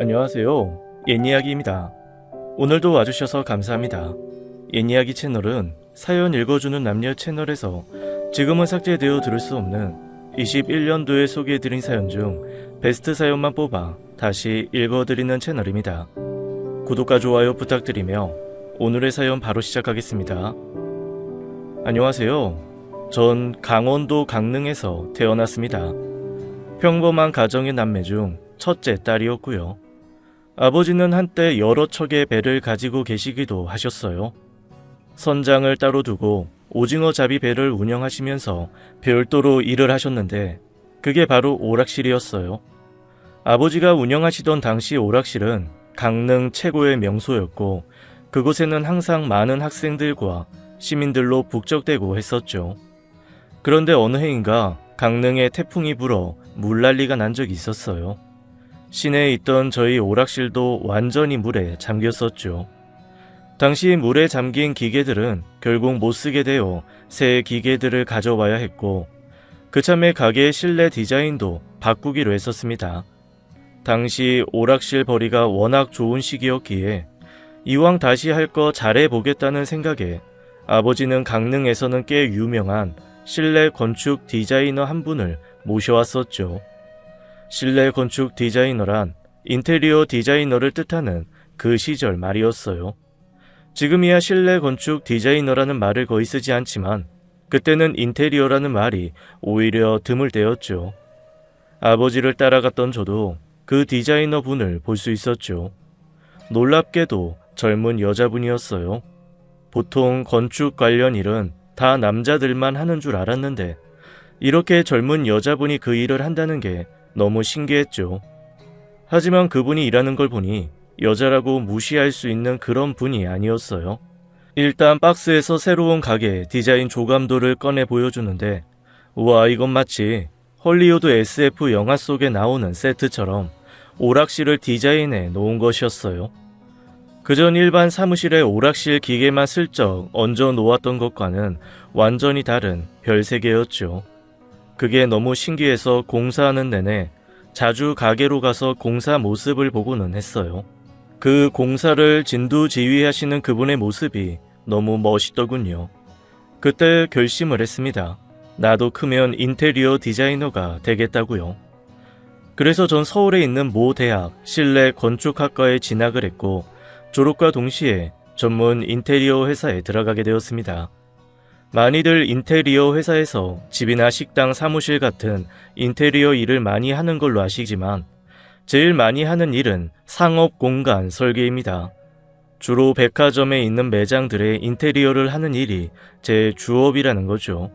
안녕하세요. 옛이야기입니다. 오늘도 와주셔서 감사합니다. 옛이야기 채널은 사연 읽어주는 남녀 채널에서 지금은 삭제되어 들을 수 없는 21년도에 소개해드린 사연 중 베스트 사연만 뽑아 다시 읽어드리는 채널입니다. 구독과 좋아요 부탁드리며 오늘의 사연 바로 시작하겠습니다. 안녕하세요. 전 강원도 강릉에서 태어났습니다. 평범한 가정의 남매 중 첫째 딸이었고요. 아버지는 한때 여러 척의 배를 가지고 계시기도 하셨어요. 선장을 따로 두고 오징어 잡이 배를 운영하시면서 별도로 일을 하셨는데 그게 바로 오락실이었어요. 아버지가 운영하시던 당시 오락실은 강릉 최고의 명소였고 그곳에는 항상 많은 학생들과 시민들로 북적대고 했었죠. 그런데 어느 해인가 강릉에 태풍이 불어 물난리가 난 적이 있었어요. 시내에 있던 저희 오락실도 완전히 물에 잠겼었죠. 당시 물에 잠긴 기계들은 결국 못 쓰게 되어 새 기계들을 가져와야 했고 그참에 가게의 실내 디자인도 바꾸기로 했었습니다. 당시 오락실 벌이가 워낙 좋은 시기였기에 이왕 다시 할 거 잘해보겠다는 생각에 아버지는 강릉에서는 꽤 유명한 실내 건축 디자이너 한 분을 모셔왔었죠. 실내 건축 디자이너란 인테리어 디자이너를 뜻하는 그 시절 말이었어요. 지금이야 실내 건축 디자이너라는 말을 거의 쓰지 않지만 그때는 인테리어라는 말이 오히려 드물 때였죠. 아버지를 따라갔던 저도 그 디자이너 분을 볼 수 있었죠. 놀랍게도 젊은 여자분이었어요. 보통 건축 관련 일은 다 남자들만 하는 줄 알았는데 이렇게 젊은 여자분이 그 일을 한다는 게 너무 신기했죠. 하지만 그분이 일하는 걸 보니 여자라고 무시할 수 있는 그런 분이 아니었어요. 일단 박스에서 새로운 가게 디자인 조감도를 꺼내 보여주는데 우와, 이건 마치 헐리우드 SF 영화 속에 나오는 세트처럼 오락실을 디자인해 놓은 것이었어요. 그전 일반 사무실에 오락실 기계만 슬쩍 얹어 놓았던 것과는 완전히 다른 별세계였죠. 그게 너무 신기해서 공사하는 내내 자주 가게로 가서 공사 모습을 보고는 했어요. 그 공사를 진두지휘하시는 그분의 모습이 너무 멋있더군요. 그때 결심을 했습니다. 나도 크면 인테리어 디자이너가 되겠다고요. 그래서 전 서울에 있는 모 대학 실내 건축학과에 진학을 했고 졸업과 동시에 전문 인테리어 회사에 들어가게 되었습니다. 많이들 인테리어 회사에서 집이나 식당, 사무실 같은 인테리어 일을 많이 하는 걸로 아시지만 제일 많이 하는 일은 상업 공간 설계입니다. 주로 백화점에 있는 매장들의 인테리어를 하는 일이 제 주업이라는 거죠.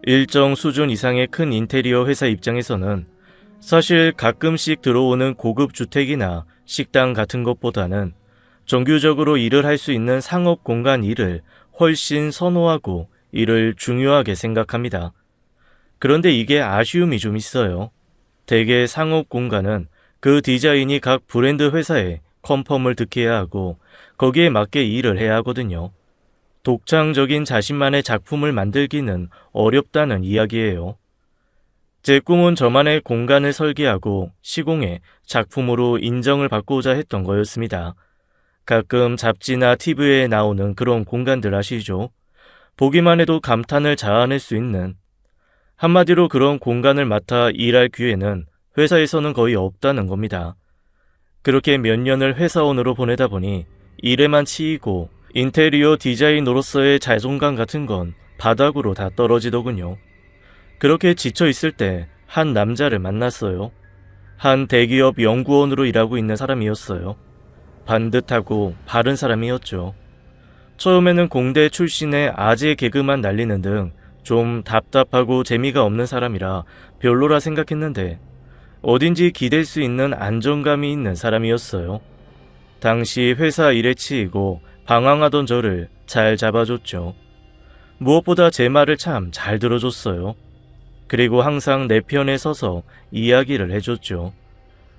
일정 수준 이상의 큰 인테리어 회사 입장에서는 사실 가끔씩 들어오는 고급 주택이나 식당 같은 것보다는 정규적으로 일을 할 수 있는 상업 공간 일을 훨씬 선호하고 이를 중요하게 생각합니다. 그런데 이게 아쉬움이 좀 있어요. 대개 상업 공간은 그 디자인이 각 브랜드 회사에 컨펌을 득해야 하고 거기에 맞게 일을 해야 하거든요. 독창적인 자신만의 작품을 만들기는 어렵다는 이야기예요. 제 꿈은 저만의 공간을 설계하고 시공해 작품으로 인정을 받고자 했던 거였습니다. 가끔 잡지나 TV에 나오는 그런 공간들 아시죠? 보기만 해도 감탄을 자아낼 수 있는, 한마디로 그런 공간을 맡아 일할 기회는 회사에서는 거의 없다는 겁니다. 그렇게 몇 년을 회사원으로 보내다 보니 일에만 치이고 인테리어 디자이너로서의 자존감 같은 건 바닥으로 다 떨어지더군요. 그렇게 지쳐 있을 때 한 남자를 만났어요. 한 대기업 연구원으로 일하고 있는 사람이었어요. 반듯하고 바른 사람이었죠. 처음에는 공대 출신의 아재 개그만 날리는 등 좀 답답하고 재미가 없는 사람이라 별로라 생각했는데 어딘지 기댈 수 있는 안정감이 있는 사람이었어요. 당시 회사 일에 치이고 방황하던 저를 잘 잡아줬죠. 무엇보다 제 말을 참 잘 들어줬어요. 그리고 항상 내 편에 서서 이야기를 해줬죠.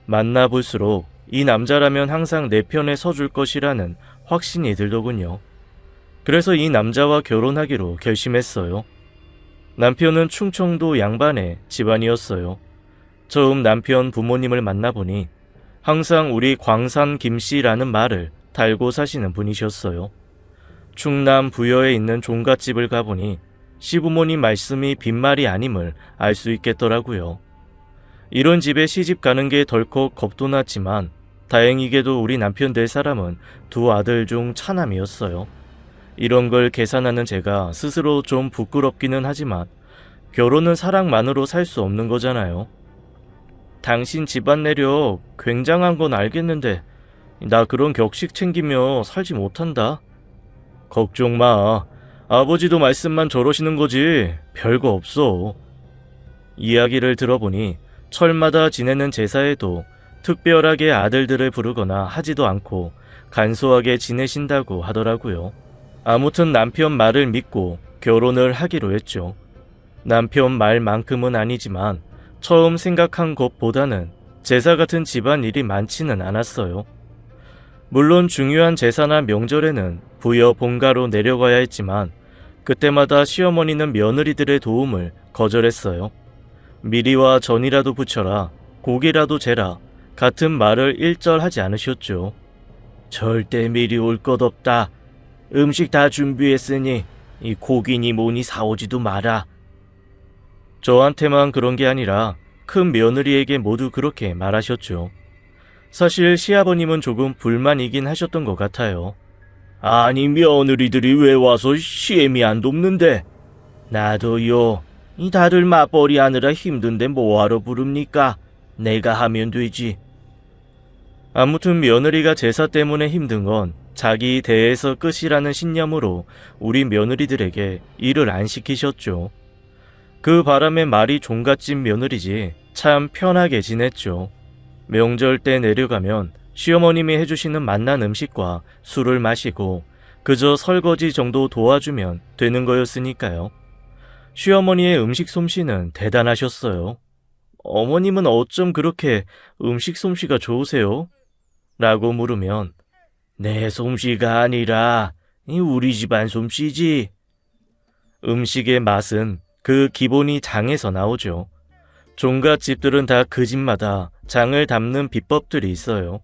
만나볼수록 이 남자라면 항상 내 편에 서줄 것이라는 확신이 들더군요. 그래서 이 남자와 결혼하기로 결심했어요. 남편은 충청도 양반의 집안이었어요. 처음 남편 부모님을 만나보니 항상 우리 광산 김씨라는 말을 달고 사시는 분이셨어요. 충남 부여에 있는 종갓집을 가보니 시부모님 말씀이 빈말이 아님을 알 수 있겠더라고요. 이런 집에 시집 가는 게 덜컥 겁도 났지만 다행히게도 우리 남편 될 사람은 두 아들 중 차남이었어요. 이런 걸 계산하는 제가 스스로 좀 부끄럽기는 하지만 결혼은 사랑만으로 살 수 없는 거잖아요. 당신 집안 내력 굉장한 건 알겠는데 나 그런 격식 챙기며 살지 못한다. 걱정 마. 아버지도 말씀만 저러시는 거지 별거 없어. 이야기를 들어보니 철마다 지내는 제사에도 특별하게 아들들을 부르거나 하지도 않고 간소하게 지내신다고 하더라고요. 아무튼 남편 말을 믿고 결혼을 하기로 했죠. 남편 말만큼은 아니지만 처음 생각한 것보다는 제사 같은 집안일이 많지는 않았어요. 물론 중요한 제사나 명절에는 부여 본가로 내려가야 했지만 그때마다 시어머니는 며느리들의 도움을 거절했어요. 미리와 전이라도 붙여라, 고기라도 재라 같은 말을 일절하지 않으셨죠. 절대 미리 올 것 없다. 음식 다 준비했으니 이 고기니 뭐니 사오지도 마라. 저한테만 그런 게 아니라 큰 며느리에게 모두 그렇게 말하셨죠. 사실 시아버님은 조금 불만이긴 하셨던 것 같아요. 아니 며느리들이 왜 와서 시애미 안 돕는데? 나도요. 이 다들 맞벌이 하느라 힘든데 뭐하러 부릅니까? 내가 하면 되지. 아무튼 며느리가 제사 때문에 힘든 건 자기 대에서 끝이라는 신념으로 우리 며느리들에게 일을 안 시키셨죠. 그 바람에 말이 종갓집 며느리지 참 편하게 지냈죠. 명절 때 내려가면 시어머님이 해주시는 맛난 음식과 술을 마시고 그저 설거지 정도 도와주면 되는 거였으니까요. 시어머니의 음식 솜씨는 대단하셨어요. 어머님은 어쩜 그렇게 음식 솜씨가 좋으세요? 라고 물으면 내 솜씨가 아니라 우리 집안 솜씨지. 음식의 맛은 그 기본이 장에서 나오죠. 종갓집들은 다 그 집마다 장을 담는 비법들이 있어요.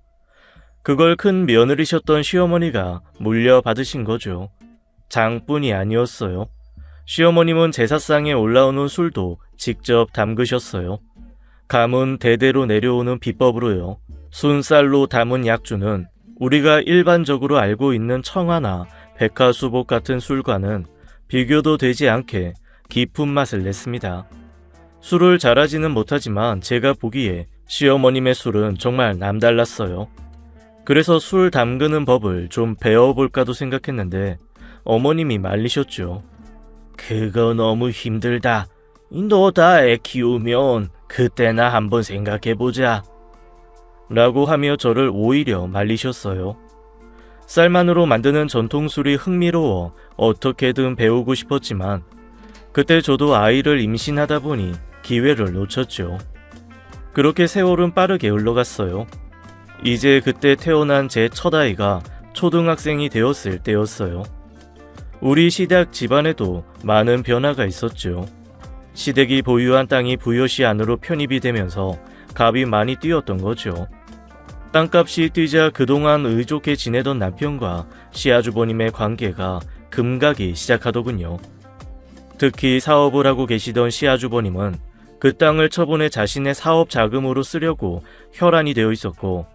그걸 큰 며느리셨던 시어머니가 물려받으신 거죠. 장뿐이 아니었어요. 시어머님은 제사상에 올라오는 술도 직접 담그셨어요. 가문 대대로 내려오는 비법으로요. 순쌀로 담은 약주는 우리가 일반적으로 알고 있는 청아나 백화수복 같은 술과는 비교도 되지 않게 깊은 맛을 냈습니다. 술을 잘하지는 못하지만 제가 보기에 시어머님의 술은 정말 남달랐어요. 그래서 술 담그는 법을 좀 배워볼까도 생각했는데 어머님이 말리셨죠. 그거 너무 힘들다. 너 다 애 키우면 그때나 한번 생각해보자. 라고 하며 저를 오히려 말리셨어요. 쌀만으로 만드는 전통술이 흥미로워 어떻게든 배우고 싶었지만 그때 저도 아이를 임신하다 보니 기회를 놓쳤죠. 그렇게 세월은 빠르게 흘러갔어요. 이제 그때 태어난 제 첫아이가 초등학생이 되었을 때였어요. 우리 시댁 집안에도 많은 변화가 있었죠. 시댁이 보유한 땅이 부여시 안으로 편입이 되면서 값이 많이 뛰었던 거죠. 땅값이 뛰자 그동안 의좋게 지내던 남편과 시아주버님의 관계가 금가기 시작하더군요. 특히 사업을 하고 계시던 시아주버님은 그 땅을 처분해 자신의 사업 자금으로 쓰려고 혈안이 되어 있었고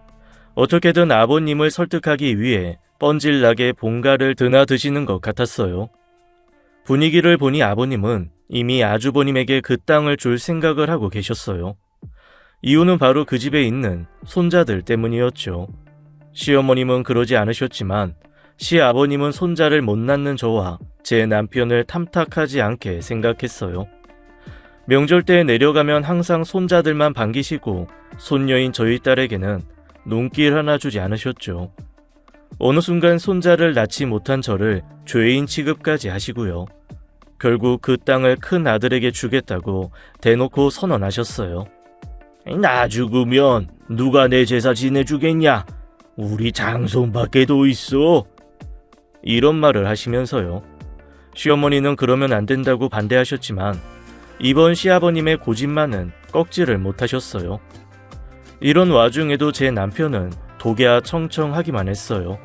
어떻게든 아버님을 설득하기 위해 뻔질나게 본가를 드나드시는 것 같았어요. 분위기를 보니 아버님은 이미 아주버님에게 그 땅을 줄 생각을 하고 계셨어요. 이유는 바로 그 집에 있는 손자들 때문이었죠. 시어머님은 그러지 않으셨지만 시아버님은 손자를 못 낳는 저와 제 남편을 탐탁하지 않게 생각했어요. 명절 때 내려가면 항상 손자들만 반기시고 손녀인 저희 딸에게는 눈길 하나 주지 않으셨죠. 어느 순간 손자를 낳지 못한 저를 죄인 취급까지 하시고요. 결국 그 땅을 큰 아들에게 주겠다고 대놓고 선언하셨어요. 나 죽으면 누가 내 제사 지내주겠냐? 우리 장손밖에 더 있어. 이런 말을 하시면서요. 시어머니는 그러면 안 된다고 반대하셨지만 이번 시아버님의 고집만은 꺾지를 못하셨어요. 이런 와중에도 제 남편은 독야 청청하기만 했어요.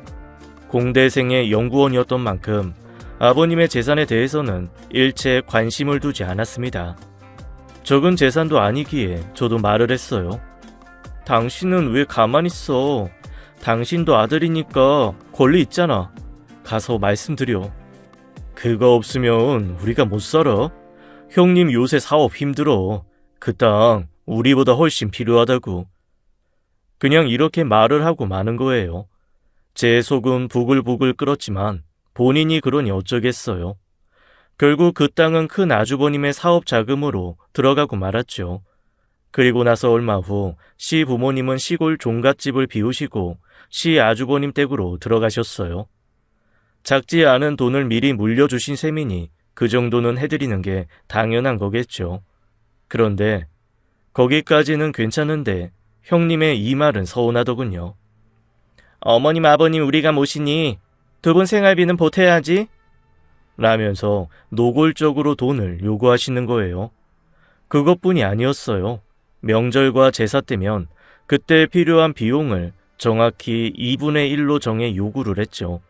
공대생의 연구원이었던 만큼 아버님의 재산에 대해서는 일체 관심을 두지 않았습니다. 적은 재산도 아니기에 저도 말을 했어요. 당신은 왜 가만히 있어? 당신도 아들이니까 권리 있잖아. 가서 말씀드려. 그거 없으면 우리가 못 살아. 형님 요새 사업 힘들어. 그 땅 우리보다 훨씬 필요하다고. 그냥 이렇게 말을 하고 마는 거예요. 제 속은 부글부글 끓었지만 본인이 그러니 어쩌겠어요. 결국 그 땅은 큰 아주버님의 사업 자금으로 들어가고 말았죠. 그리고 나서 얼마 후 시 부모님은 시골 종갓집을 비우시고 시 아주버님 댁으로 들어가셨어요. 작지 않은 돈을 미리 물려주신 셈이니 그 정도는 해드리는 게 당연한 거겠죠. 그런데 거기까지는 괜찮은데 형님의 이 말은 서운하더군요. 어머님 아버님 우리가 모시니 두 분 생활비는 보태야지 라면서 노골적으로 돈을 요구하시는 거예요. 그것뿐이 아니었어요. 명절과 제사 때면 그때 필요한 비용을 정확히 2분의 1로 정해 요구를 했죠.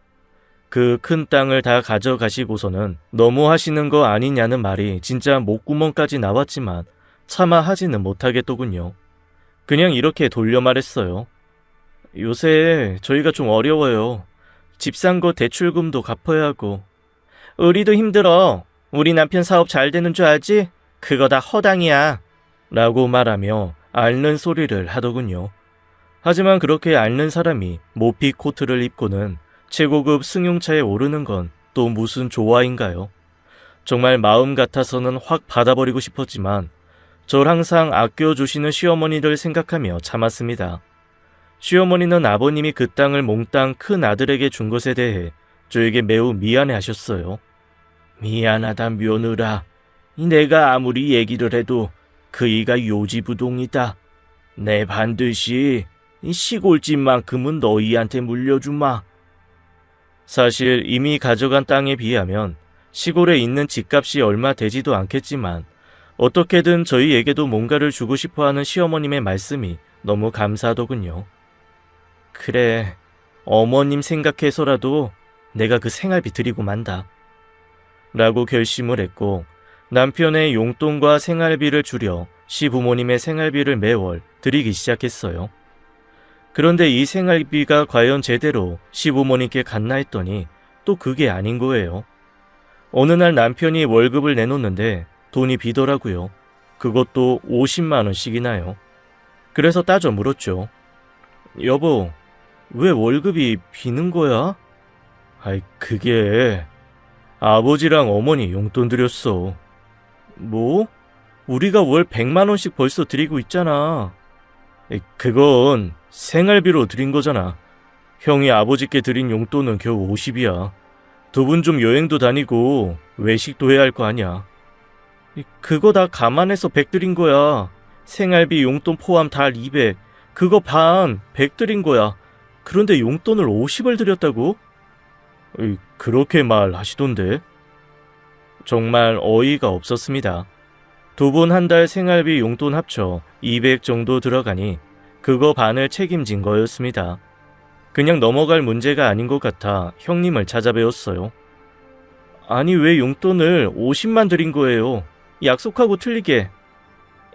그 큰 땅을 다 가져가시고서는 너무 하시는 거 아니냐는 말이 진짜 목구멍까지 나왔지만 차마 하지는 못하겠더군요. 그냥 이렇게 돌려 말했어요. 요새 저희가 좀 어려워요. 집 산 거 대출금도 갚아야 하고. 우리도 힘들어. 우리 남편 사업 잘 되는 줄 알지? 그거 다 허당이야. 라고 말하며 앓는 소리를 하더군요. 하지만 그렇게 앓는 사람이 모피 코트를 입고는 최고급 승용차에 오르는 건 또 무슨 조화인가요? 정말 마음 같아서는 확 받아버리고 싶었지만 절 항상 아껴주시는 시어머니를 생각하며 참았습니다. 시어머니는 아버님이 그 땅을 몽땅 큰 아들에게 준 것에 대해 저에게 매우 미안해 하셨어요. 미안하다 며느라. 내가 아무리 얘기를 해도 그이가 요지부동이다. 내 반드시 이 시골집만큼은 너희한테 물려주마. 사실 이미 가져간 땅에 비하면 시골에 있는 집값이 얼마 되지도 않겠지만 어떻게든 저희에게도 뭔가를 주고 싶어하는 시어머님의 말씀이 너무 감사하더군요. 그래, 어머님 생각해서라도 내가 그 생활비 드리고 만다. 라고 결심을 했고 남편의 용돈과 생활비를 줄여 시부모님의 생활비를 매월 드리기 시작했어요. 그런데 이 생활비가 과연 제대로 시부모님께 갔나 했더니 또 그게 아닌 거예요. 어느 날 남편이 월급을 내놓는데 돈이 비더라고요. 그것도 50만 원씩이나요. 그래서 따져 물었죠. 여보, 왜 월급이 비는 거야? 아이, 그게 아버지랑 어머니 용돈 드렸어. 뭐? 우리가 월 100만 원씩 벌써 드리고 있잖아. 그건 생활비로 드린 거잖아. 형이 아버지께 드린 용돈은 겨우 50이야. 두 분 좀 여행도 다니고 외식도 해야 할 거 아니야. 그거 다 감안해서 100 드린 거야. 생활비 용돈 포함 달 200. 그거 반 100 드린 거야. 그런데 용돈을 50을 드렸다고? 그렇게 말하시던데. 정말 어이가 없었습니다. 두 분 한 달 생활비 용돈 합쳐 200 정도 들어가니 그거 반을 책임진 거였습니다. 그냥 넘어갈 문제가 아닌 것 같아 형님을 찾아뵈었어요. 아니 왜 용돈을 50만 드린 거예요? 약속하고 틀리게.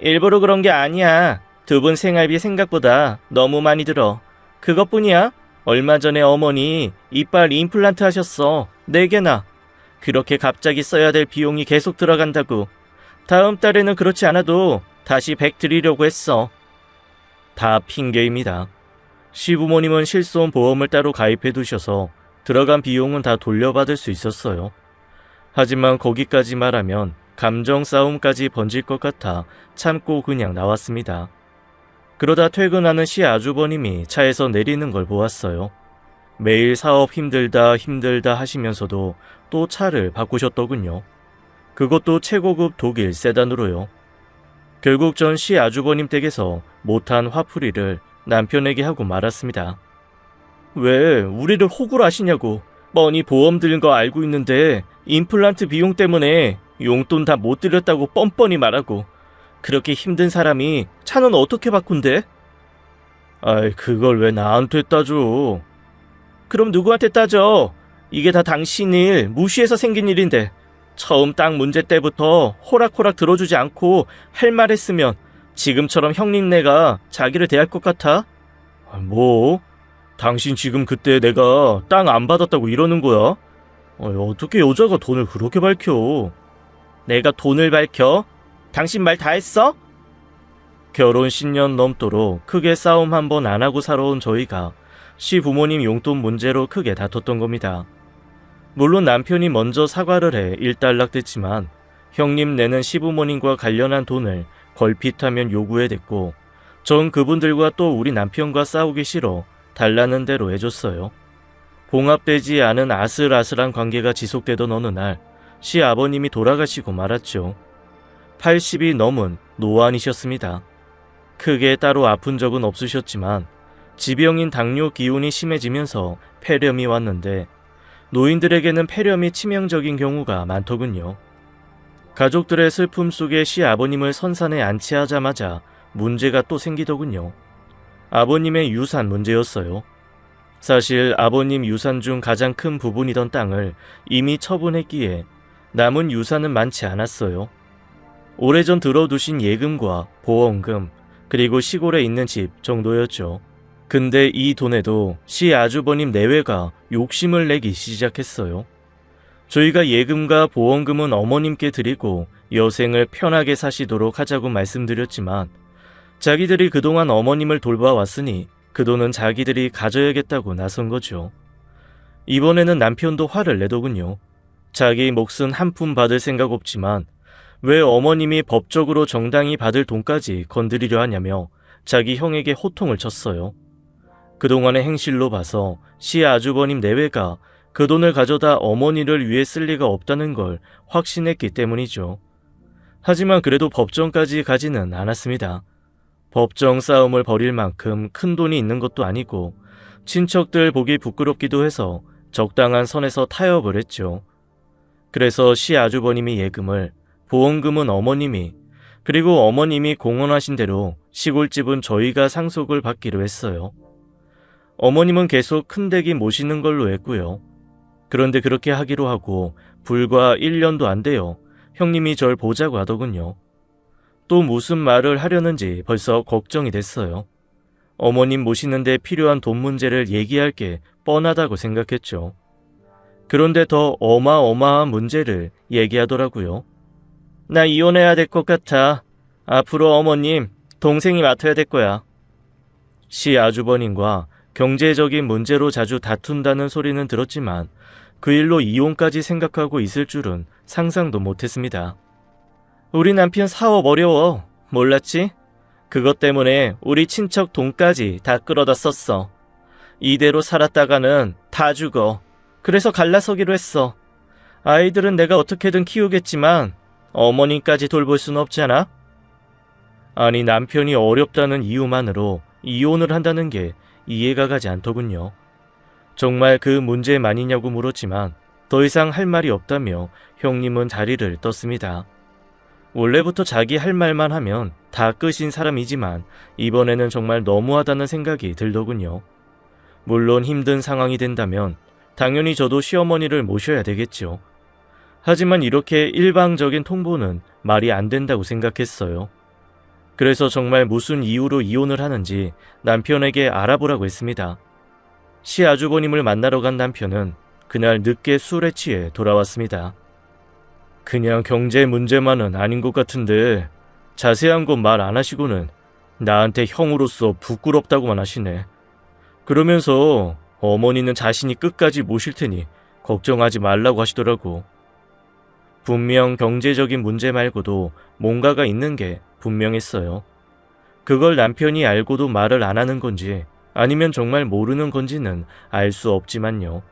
일부러 그런 게 아니야. 두 분 생활비 생각보다 너무 많이 들어. 그것뿐이야. 얼마 전에 어머니 이빨 임플란트 하셨어. 4개나. 그렇게 갑자기 써야 될 비용이 계속 들어간다고. 다음 달에는 그렇지 않아도 다시 100 드리려고 했어. 다 핑계입니다. 시부모님은 실손 보험을 따로 가입해 두셔서 들어간 비용은 다 돌려받을 수 있었어요. 하지만 거기까지 말하면 감정 싸움까지 번질 것 같아 참고 그냥 나왔습니다. 그러다 퇴근하는 시 아주버님이 차에서 내리는 걸 보았어요. 매일 사업 힘들다 하시면서도 또 차를 바꾸셨더군요. 그것도 최고급 독일 세단으로요. 결국 전 시 아주버님 댁에서 못한 화풀이를 남편에게 하고 말았습니다. 왜 우리를 호구로 하시냐고. 뻔히 보험 들은 거 알고 있는데 임플란트 비용 때문에 용돈 다 못 드렸다고 뻔뻔히 말하고. 그렇게 힘든 사람이 차는 어떻게 바꾼대? 아이, 그걸 왜 나한테 따져? 그럼 누구한테 따져? 이게 다 당신 일, 무시해서 생긴 일인데 처음 땅 문제 때부터 호락호락 들어주지 않고 할 말 했으면 지금처럼 형님네가 자기를 대할 것 같아? 뭐? 당신 지금 그때 내가 땅 안 받았다고 이러는 거야? 어떻게 여자가 돈을 그렇게 밝혀? 내가 돈을 밝혀? 당신 말 다 했어? 결혼 10년 넘도록 크게 싸움 한 번 안 하고 살아온 저희가 시부모님 용돈 문제로 크게 다퉜던 겁니다. 물론 남편이 먼저 사과를 해 일단락됐지만 형님 내는 시부모님과 관련한 돈을 걸핏하면 요구해댔고 전 그분들과 또 우리 남편과 싸우기 싫어 달라는 대로 해줬어요. 봉합되지 않은 아슬아슬한 관계가 지속되던 어느 날 시아버님이 돌아가시고 말았죠. 80이 넘은 노안이셨습니다. 크게 따로 아픈 적은 없으셨지만 지병인 당뇨 기운이 심해지면서 폐렴이 왔는데 노인들에게는 폐렴이 치명적인 경우가 많더군요. 가족들의 슬픔 속에 시아버님을 선산에 안치하자마자 문제가 또 생기더군요. 아버님의 유산 문제였어요. 사실 아버님 유산 중 가장 큰 부분이던 땅을 이미 처분했기에 남은 유산은 많지 않았어요. 오래전 들어두신 예금과 보험금, 그리고 시골에 있는 집 정도였죠. 근데 이 돈에도 시아주버님 내외가 욕심을 내기 시작했어요. 저희가 예금과 보험금은 어머님께 드리고 여생을 편하게 사시도록 하자고 말씀드렸지만 자기들이 그동안 어머님을 돌봐왔으니 그 돈은 자기들이 가져야겠다고 나선 거죠. 이번에는 남편도 화를 내더군요. 자기 몫은 한 푼 받을 생각 없지만 왜 어머님이 법적으로 정당히 받을 돈까지 건드리려 하냐며 자기 형에게 호통을 쳤어요. 그동안의 행실로 봐서 시아주버님 내외가 그 돈을 가져다 어머니를 위해 쓸 리가 없다는 걸 확신했기 때문이죠. 하지만 그래도 법정까지 가지는 않았습니다. 법정 싸움을 벌일 만큼 큰 돈이 있는 것도 아니고 친척들 보기 부끄럽기도 해서 적당한 선에서 타협을 했죠. 그래서 시아주버님이 예금을, 보험금은 어머님이, 그리고 어머님이 공언하신 대로 시골집은 저희가 상속을 받기로 했어요. 어머님은 계속 큰댁이 모시는 걸로 했고요. 그런데 그렇게 하기로 하고 불과 1년도 안 돼요. 형님이 절 보자고 하더군요. 또 무슨 말을 하려는지 벌써 걱정이 됐어요. 어머님 모시는데 필요한 돈 문제를 얘기할 게 뻔하다고 생각했죠. 그런데 더 어마어마한 문제를 얘기하더라고요. 나 이혼해야 될 것 같아. 앞으로 어머님, 동생이 맡아야 될 거야. 시아주버님과 경제적인 문제로 자주 다툰다는 소리는 들었지만 그 일로 이혼까지 생각하고 있을 줄은 상상도 못했습니다. 우리 남편 사업 어려워. 몰랐지? 그것 때문에 우리 친척 돈까지 다 끌어다 썼어. 이대로 살았다가는 다 죽어. 그래서 갈라서기로 했어. 아이들은 내가 어떻게든 키우겠지만 어머님까지 돌볼 순 없잖아? 아니, 남편이 어렵다는 이유만으로 이혼을 한다는 게 이해가 가지 않더군요. 정말 그 문제만이냐고 물었지만 더 이상 할 말이 없다며 형님은 자리를 떴습니다. 원래부터 자기 할 말만 하면 다 끝인 사람이지만 이번에는 정말 너무하다는 생각이 들더군요. 물론 힘든 상황이 된다면 당연히 저도 시어머니를 모셔야 되겠죠. 하지만 이렇게 일방적인 통보는 말이 안 된다고 생각했어요. 그래서 정말 무슨 이유로 이혼을 하는지 남편에게 알아보라고 했습니다. 시아주버님을 만나러 간 남편은 그날 늦게 술에 취해 돌아왔습니다. 그냥 경제 문제만은 아닌 것 같은데 자세한 건 말 안 하시고는 나한테 형으로서 부끄럽다고만 하시네. 그러면서 어머니는 자신이 끝까지 모실 테니 걱정하지 말라고 하시더라고. 분명 경제적인 문제 말고도 뭔가가 있는 게 분명했어요. 그걸 남편이 알고도 말을 안 하는 건지 아니면 정말 모르는 건지는 알 수 없지만요.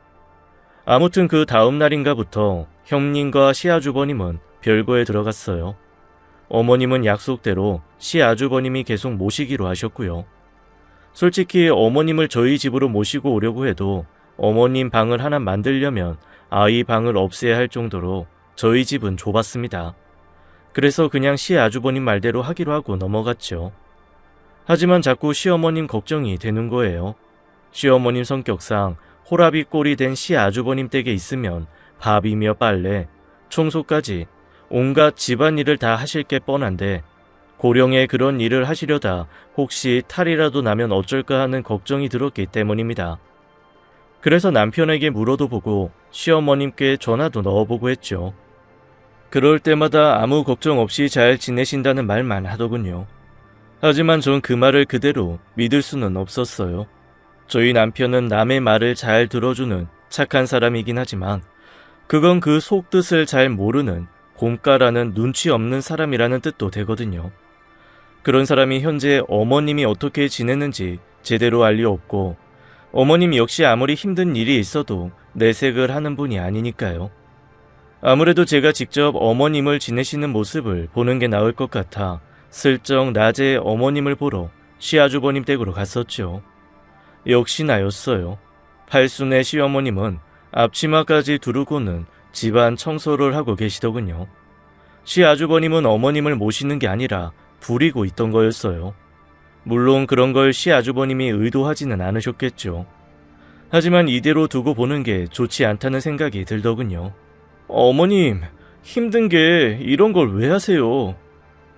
아무튼 그 다음 날인가부터 형님과 시아주버님은 별거에 들어갔어요. 어머님은 약속대로 시아주버님이 계속 모시기로 하셨고요. 솔직히 어머님을 저희 집으로 모시고 오려고 해도 어머님 방을 하나 만들려면 아이 방을 없애야 할 정도로 저희 집은 좁았습니다. 그래서 그냥 시아주버님 말대로 하기로 하고 넘어갔죠. 하지만 자꾸 시어머님 걱정이 되는 거예요. 시어머님 성격상 호라비 꼴이 된 시아주버님 댁에 있으면 밥이며 빨래, 청소까지 온갖 집안일을 다 하실 게 뻔한데 고령에 그런 일을 하시려다 혹시 탈이라도 나면 어쩔까 하는 걱정이 들었기 때문입니다. 그래서 남편에게 물어도 보고 시어머님께 전화도 넣어보고 했죠. 그럴 때마다 아무 걱정 없이 잘 지내신다는 말만 하더군요. 하지만 전 그 말을 그대로 믿을 수는 없었어요. 저희 남편은 남의 말을 잘 들어주는 착한 사람이긴 하지만 그건 그 속뜻을 잘 모르는 곰가라는 눈치 없는 사람이라는 뜻도 되거든요. 그런 사람이 현재 어머님이 어떻게 지내는지 제대로 알 리 없고 어머님 역시 아무리 힘든 일이 있어도 내색을 하는 분이 아니니까요. 아무래도 제가 직접 어머님을 지내시는 모습을 보는 게 나을 것 같아 슬쩍 낮에 어머님을 보러 시아주버님 댁으로 갔었죠. 역시나였어요. 팔순의 시어머님은 앞치마까지 두르고는 집안 청소를 하고 계시더군요. 시아주버님은 어머님을 모시는 게 아니라 부리고 있던 거였어요. 물론 그런 걸 시아주버님이 의도하지는 않으셨겠죠. 하지만 이대로 두고 보는 게 좋지 않다는 생각이 들더군요. 어머님, 힘든 게 이런 걸 왜 하세요?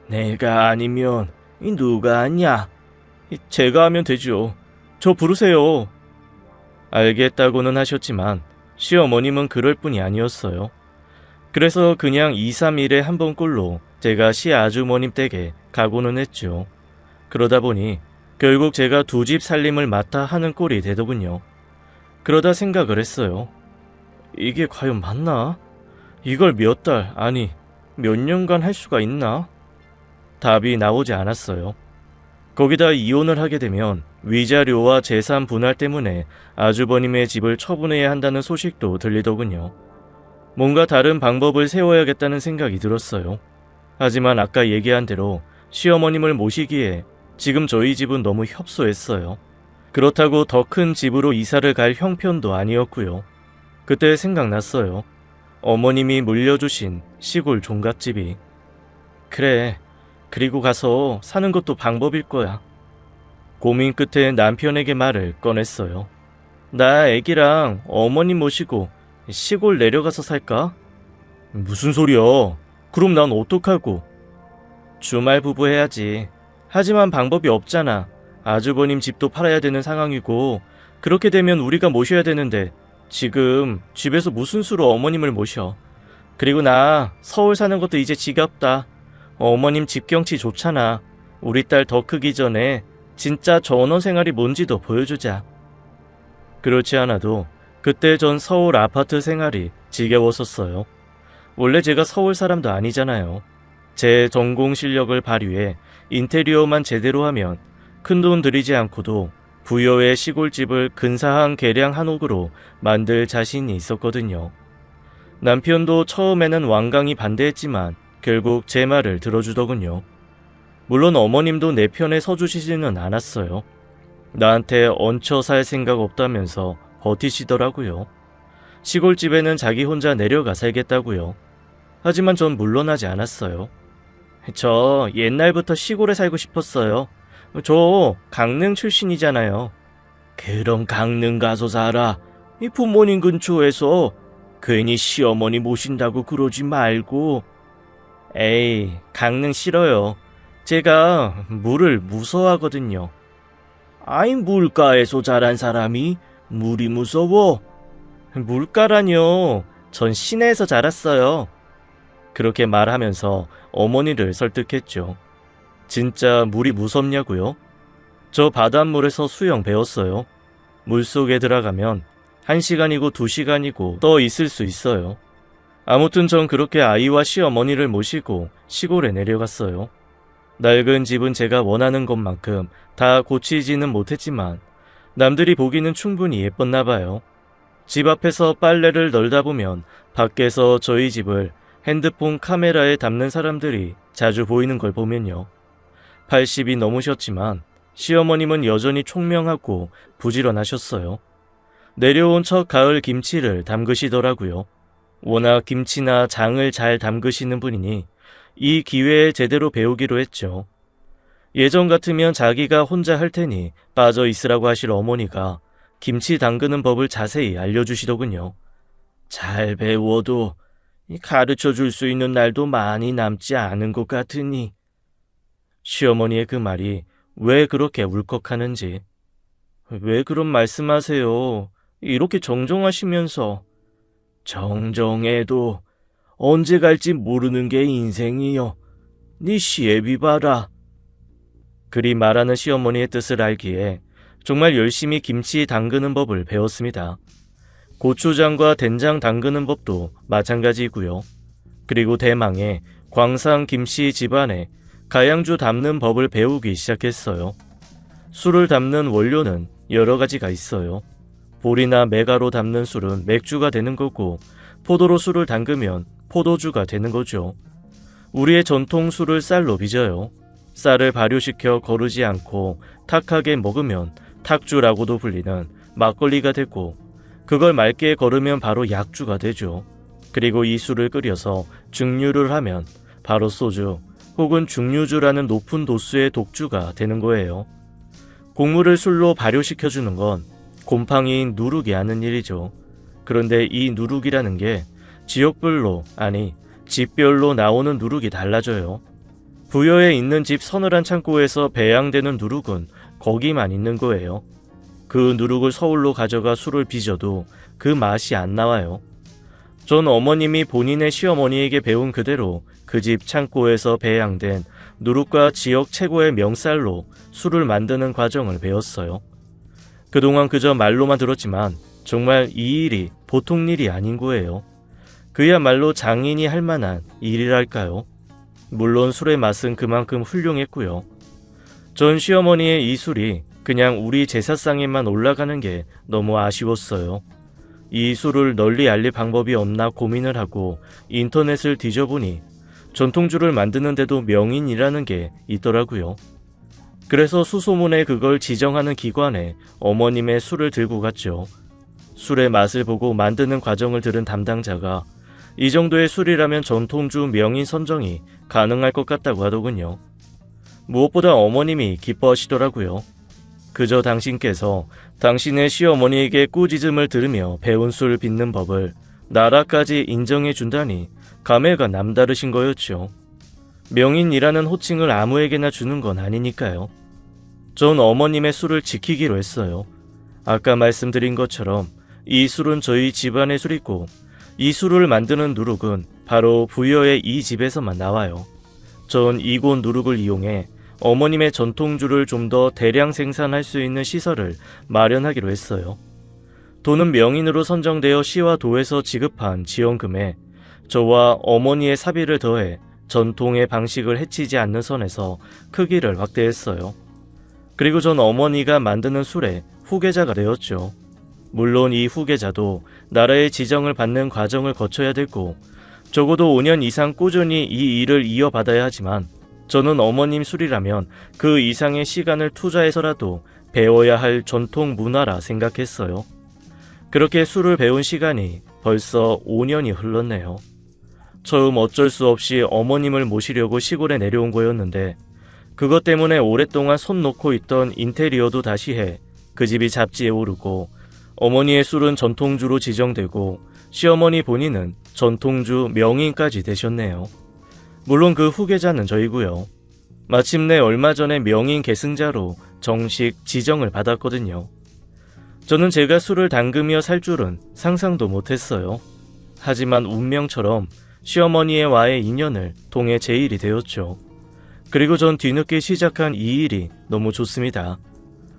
내가 아니면 누가 하냐? 제가 하면 되죠. 저 부르세요. 알겠다고는 하셨지만 시어머님은 그럴 뿐이 아니었어요. 그래서 그냥 2, 3일에 한 번꼴로 제가 시아주머님 댁에 가고는 했죠. 그러다 보니 결국 제가 두 집 살림을 맡아 하는 꼴이 되더군요. 그러다 생각을 했어요. 이게 과연 맞나? 이걸 몇 달, 아니 몇 년간 할 수가 있나? 답이 나오지 않았어요. 거기다 이혼을 하게 되면 위자료와 재산 분할 때문에 아주버님의 집을 처분해야 한다는 소식도 들리더군요. 뭔가 다른 방법을 세워야겠다는 생각이 들었어요. 하지만 아까 얘기한 대로 시어머님을 모시기에 지금 저희 집은 너무 협소했어요. 그렇다고 더 큰 집으로 이사를 갈 형편도 아니었고요. 그때 생각났어요. 어머님이 물려주신 시골 종갓집이. 그래, 그리고 가서 사는 것도 방법일 거야. 고민 끝에 남편에게 말을 꺼냈어요. 나 애기랑 어머님 모시고 시골 내려가서 살까? 무슨 소리야? 그럼 난 어떡하고? 주말 부부 해야지. 하지만 방법이 없잖아. 아주버님 집도 팔아야 되는 상황이고 그렇게 되면 우리가 모셔야 되는데 지금 집에서 무슨 수로 어머님을 모셔. 그리고 나 서울 사는 것도 이제 지겹다. 어머님 집 경치 좋잖아. 우리 딸 더 크기 전에 진짜 전원 생활이 뭔지도 보여주자. 그렇지 않아도 그때 전 서울 아파트 생활이 지겨웠었어요. 원래 제가 서울 사람도 아니잖아요. 제 전공 실력을 발휘해 인테리어만 제대로 하면 큰돈 들이지 않고도 부여의 시골집을 근사한 개량 한옥으로 만들 자신이 있었거든요. 남편도 처음에는 완강히 반대했지만 결국 제 말을 들어주더군요. 물론 어머님도 내 편에 서주시지는 않았어요. 나한테 얹혀 살 생각 없다면서 버티시더라고요. 시골집에는 자기 혼자 내려가 살겠다고요. 하지만 전 물러나지 않았어요. 저 옛날부터 시골에 살고 싶었어요. 저 강릉 출신이잖아요. 그럼 강릉 가서 살아. 이 부모님 근처에서 괜히 시어머니 모신다고 그러지 말고. 에이, 강릉 싫어요. 제가 물을 무서워하거든요. 아이, 물가에서 자란 사람이 물이 무서워? 물가라뇨. 전 시내에서 자랐어요. 그렇게 말하면서 어머니를 설득했죠. 진짜 물이 무섭냐고요? 저 바닷물에서 수영 배웠어요. 물속에 들어가면 1시간이고 2시간이고 떠 있을 수 있어요. 아무튼 전 그렇게 아이와 시어머니를 모시고 시골에 내려갔어요. 낡은 집은 제가 원하는 것만큼 다 고치지는 못했지만 남들이 보기는 충분히 예뻤나 봐요. 집 앞에서 빨래를 널다 보면 밖에서 저희 집을 핸드폰 카메라에 담는 사람들이 자주 보이는 걸 보면요. 80이 넘으셨지만 시어머님은 여전히 총명하고 부지런하셨어요. 내려온 첫 가을 김치를 담그시더라고요. 워낙 김치나 장을 잘 담그시는 분이니 이 기회에 제대로 배우기로 했죠. 예전 같으면 자기가 혼자 할 테니 빠져 있으라고 하실 어머니가 김치 담그는 법을 자세히 알려주시더군요. 잘 배워도 가르쳐 줄 수 있는 날도 많이 남지 않은 것 같으니. 시어머니의 그 말이 왜 그렇게 울컥하는지. 왜 그런 말씀하세요? 이렇게 정정하시면서. 정정해도 언제 갈지 모르는 게 인생이여. 네 시애비 봐라. 그리 말하는 시어머니의 뜻을 알기에 정말 열심히 김치 담그는 법을 배웠습니다. 고추장과 된장 담그는 법도 마찬가지이고요. 그리고 대망의 광산 김씨 집안에 가양주 담는 법을 배우기 시작했어요. 술을 담는 원료는 여러 가지가 있어요. 볼이나 메가로 담는 술은 맥주가 되는 거고, 포도로 술을 담그면 포도주가 되는 거죠. 우리의 전통 술을 쌀로 빚어요. 쌀을 발효시켜 거르지 않고 탁하게 먹으면 탁주라고도 불리는 막걸리가 되고, 그걸 맑게 거르면 바로 약주가 되죠. 그리고 이 술을 끓여서 증류를 하면 바로 소주 혹은 증류주라는 높은 도수의 독주가 되는 거예요. 곡물을 술로 발효시켜주는 건 곰팡이인 누룩이 하는 일이죠. 그런데 이 누룩이라는 게 지역별로, 아니 집별로 나오는 누룩이 달라져요. 부여에 있는 집 서늘한 창고에서 배양되는 누룩은 거기만 있는 거예요. 그 누룩을 서울로 가져가 술을 빚어도 그 맛이 안 나와요. 전 어머님이 본인의 시어머니에게 배운 그대로 그 집 창고에서 배양된 누룩과 지역 최고의 명쌀로 술을 만드는 과정을 배웠어요. 그동안 그저 말로만 들었지만 정말 이 일이 보통 일이 아닌 거예요. 그야말로 장인이 할 만한 일이랄까요. 물론 술의 맛은 그만큼 훌륭했고요. 전 시어머니의 이 술이 그냥 우리 제사상에만 올라가는 게 너무 아쉬웠어요. 이 술을 널리 알릴 방법이 없나 고민을 하고 인터넷을 뒤져보니 전통주를 만드는데도 명인이라는 게 있더라고요. 그래서 수소문에 그걸 지정하는 기관에 어머님의 술을 들고 갔죠. 술의 맛을 보고 만드는 과정을 들은 담당자가 이 정도의 술이라면 전통주 명인 선정이 가능할 것 같다고 하더군요. 무엇보다 어머님이 기뻐하시더라고요. 그저 당신께서 당신의 시어머니에게 꾸짖음을 들으며 배운 술 빚는 법을 나라까지 인정해 준다니 감회가 남다르신 거였죠. 명인이라는 호칭을 아무에게나 주는 건 아니니까요. 전 어머님의 술을 지키기로 했어요. 아까 말씀드린 것처럼 이 술은 저희 집안의 술이고, 이 술을 만드는 누룩은 바로 부여의 이 집에서만 나와요. 전 이곳 누룩을 이용해 어머님의 전통주를 좀 더 대량 생산할 수 있는 시설을 마련하기로 했어요. 돈은 명인으로 선정되어 시와 도에서 지급한 지원금에 저와 어머니의 사비를 더해 전통의 방식을 해치지 않는 선에서 크기를 확대했어요. 그리고 전 어머니가 만드는 술의 후계자가 되었죠. 물론 이 후계자도 나라의 지정을 받는 과정을 거쳐야 되고 적어도 5년 이상 꾸준히 이 일을 이어받아야 하지만, 저는 어머님 술이라면 그 이상의 시간을 투자해서라도 배워야 할 전통 문화라 생각했어요. 그렇게 술을 배운 시간이 벌써 5년이 흘렀네요. 처음 어쩔 수 없이 어머님을 모시려고 시골에 내려온 거였는데, 그것 때문에 오랫동안 손 놓고 있던 인테리어도 다시 해 그 집이 잡지에 오르고, 어머니의 술은 전통주로 지정되고 시어머니 본인은 전통주 명인까지 되셨네요. 물론 그 후계자는 저이고요. 마침내 얼마 전에 명인 계승자로 정식 지정을 받았거든요. 저는 제가 술을 담그며 살 줄은 상상도 못했어요. 하지만 운명처럼 시어머니와의 인연을 통해 제 일이 되었죠. 그리고 전 뒤늦게 시작한 이 일이 너무 좋습니다.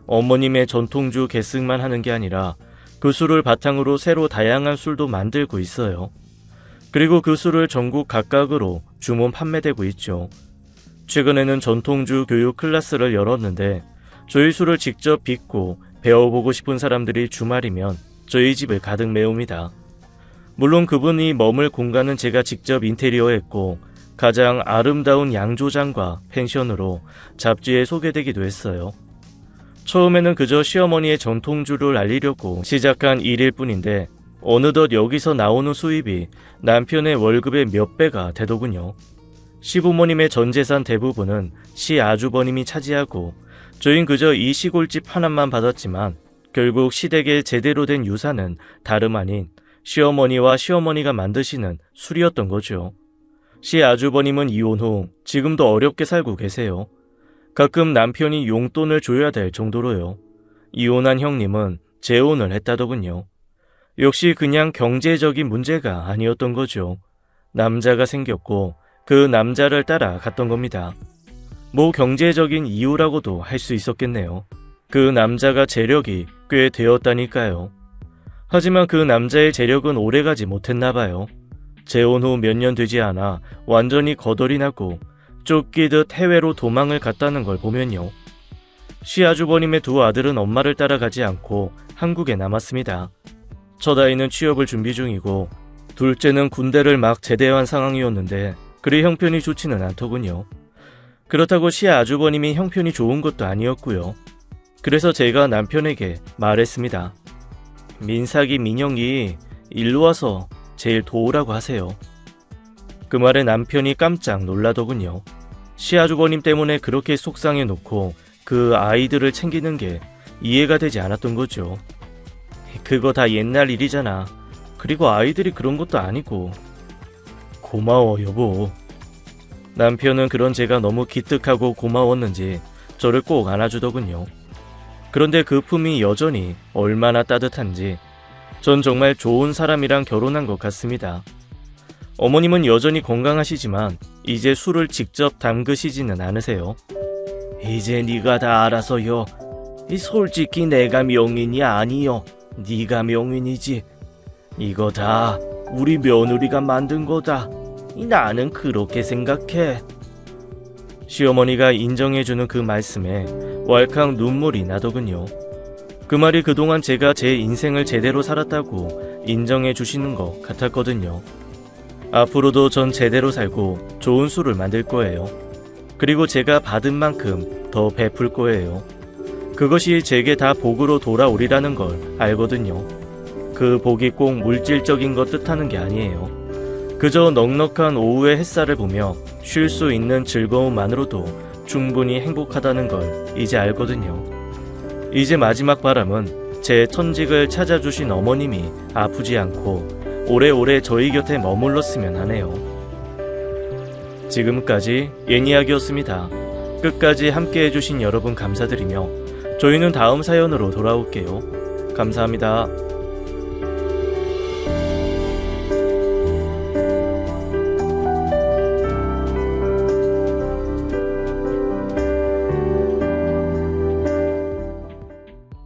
어머님의 전통주 계승만 하는 게 아니라 그 술을 바탕으로 새로 다양한 술도 만들고 있어요. 그리고 그 술을 전국 각각으로 주문 판매되고 있죠. 최근에는 전통주 교육 클래스를 열었는데, 저희 술을 직접 빚고 배워보고 싶은 사람들이 주말이면 저희 집을 가득 메웁니다. 물론 그분이 머물 공간은 제가 직접 인테리어했고, 가장 아름다운 양조장과 펜션으로 잡지에 소개되기도 했어요. 처음에는 그저 시어머니의 전통주를 알리려고 시작한 일일 뿐인데, 어느덧 여기서 나오는 수입이 남편의 월급의 몇 배가 되더군요. 시부모님의 전 재산 대부분은 시아주버님이 차지하고 저흰 그저 이 시골집 하나만 받았지만 결국 시댁의 제대로 된 유산은 다름 아닌 시어머니와 시어머니가 만드시는 술이었던 거죠. 시아주버님은 이혼 후 지금도 어렵게 살고 계세요. 가끔 남편이 용돈을 줘야 될 정도로요. 이혼한 형님은 재혼을 했다더군요. 역시 그냥 경제적인 문제가 아니었던 거죠. 남자가 생겼고 그 남자를 따라 갔던 겁니다. 뭐 경제적인 이유라고도 할 수 있었겠네요. 그 남자가 재력이 꽤 되었다니까요. 하지만 그 남자의 재력은 오래가지 못했나 봐요. 재혼 후 몇 년 되지 않아 완전히 거덜이 나고 쫓기듯 해외로 도망을 갔다는 걸 보면요. 시아주버님의 두 아들은 엄마를 따라가지 않고 한국에 남았습니다. 첫 아이는 취업을 준비 중이고 둘째는 군대를 막 제대한 상황이었는데 그리 형편이 좋지는 않더군요. 그렇다고 시아주버님이 형편이 좋은 것도 아니었고요. 그래서 제가 남편에게 말했습니다. 민삭이 민영이 일로 와서 제일 도우라고 하세요. 그 말에 남편이 깜짝 놀라더군요. 시아주버님 때문에 그렇게 속상해 놓고 그 아이들을 챙기는 게 이해가 되지 않았던 거죠. 그거 다 옛날 일이잖아. 그리고 아이들이 그런 것도 아니고. 고마워 여보. 남편은 그런 제가 너무 기특하고 고마웠는지 저를 꼭 안아주더군요. 그런데 그 품이 여전히 얼마나 따뜻한지 전 정말 좋은 사람이랑 결혼한 것 같습니다. 어머님은 여전히 건강하시지만 이제 술을 직접 담그시지는 않으세요. 이제 네가 다 알아서요. 솔직히 내가 명인이 아니요. 네가 명인이지. 이거 다 우리 며느리가 만든 거다. 나는 그렇게 생각해. 시어머니가 인정해주는 그 말씀에 왈칵 눈물이 나더군요. 그 말이 그동안 제가 제 인생을 제대로 살았다고 인정해 주시는 것 같았거든요. 앞으로도 전 제대로 살고 좋은 술을 만들 거예요. 그리고 제가 받은 만큼 더 베풀 거예요. 그것이 제게 다 복으로 돌아오리라는 걸 알거든요. 그 복이 꼭 물질적인 것 뜻하는 게 아니에요. 그저 넉넉한 오후의 햇살을 보며 쉴 수 있는 즐거움만으로도 충분히 행복하다는 걸 이제 알거든요. 이제 마지막 바람은 제 천직을 찾아주신 어머님이 아프지 않고 오래오래 저희 곁에 머물렀으면 하네요. 지금까지 예니악이었습니다. 끝까지 함께 해주신 여러분 감사드리며 저희는 다음 사연으로 돌아올게요. 감사합니다.